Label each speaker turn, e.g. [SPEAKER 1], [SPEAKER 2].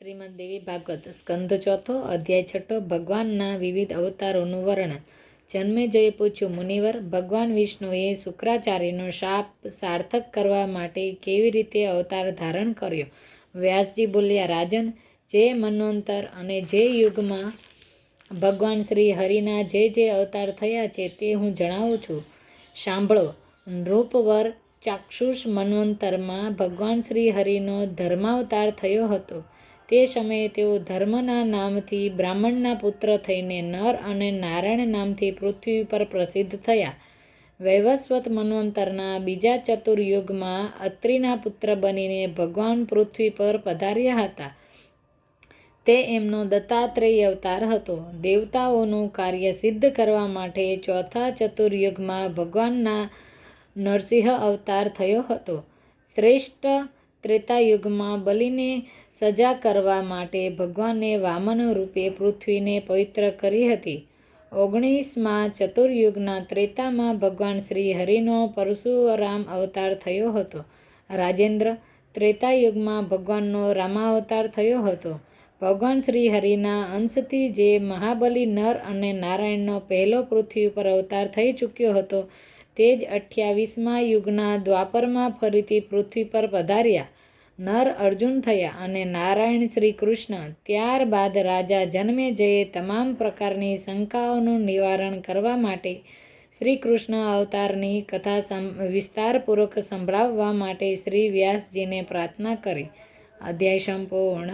[SPEAKER 1] શ્રીમદ દેવી ભાગવત સ્કંદ ચોથો અધ્યાય છઠ્ઠો ભગવાનના વિવિધ અવતારોનું વર્ણન. જન્મેજયે પૂછ્યું, મુનિવર, ભગવાન વિષ્ણુએ શુક્રાચાર્યનો શાપ સાર્થક કરવા માટે કેવી રીતે અવતાર ધારણ કર્યો? વ્યાસજી બોલ્યા, રાજન, જે મન્વંતર અને જે યુગમાં ભગવાન શ્રી હરિના જે અવતાર થયા છે તે હું જણાવું છું. સાંભળો. નૃપવર ચાક્ષુષ મન્વંતરમાં ભગવાન શ્રી હરિનો ધર્માવતાર થયો હતો. તે સમયે તેઓ ધર્મના નામથી બ્રાહ્મણના પુત્ર થઈને નર અને નારાયણ નામથી પૃથ્વી પર પ્રસિદ્ધ થયા. વૈવસ્વત મન્વંતરના બીજા ચતુર્યુગમાં અત્રિના પુત્ર બનીને ભગવાન પૃથ્વી પર પધાર્યા હતા. તે એમનો દત્તાત્રેય અવતાર હતો. દેવતાઓનું કાર્ય સિદ્ધ કરવા માટે ચોથા ચતુર્યુગમાં ભગવાનના નરસિંહ અવતાર થયો હતો. શ્રેષ્ઠ ત્રેતાયુગમાં બલિને સજા કરવા માટે ભગવાને વામન રૂપે પૃથ્વીને પવિત્ર કરી હતી. 19મા ચતુર્યુગના ત્રેતામાં ભગવાન શ્રી હરિનો પરશુરામ અવતાર થયો હતો. રાજેન્દ્ર, ત્રેતાયુગમાં ભગવાનનો રામાવતાર થયો હતો. ભગવાન શ્રી હરિના અંશથી જે મહાબલી નર અને નારાયણનો પહેલો પૃથ્વી પર અવતાર થઈ ચૂક્યો હતો તે જ 28મા યુગના દ્વાપરમાં ફરીથી પૃથ્વી પર પધાર્યા. નર અર્જુન થયા અને નારાયણ શ્રી કૃષ્ણ. ત્યારબાદ રાજા જન્મેજયે તમામ પ્રકારની શંકાઓનું નિવારણ કરવા માટે શ્રી કૃષ્ણ અવતારની કથા વિસ્તારપૂર્વક સંભળાવવા માટે શ્રી વ્યાસજીને પ્રાર્થના કરી. અધ્યાય સંપૂર્ણ.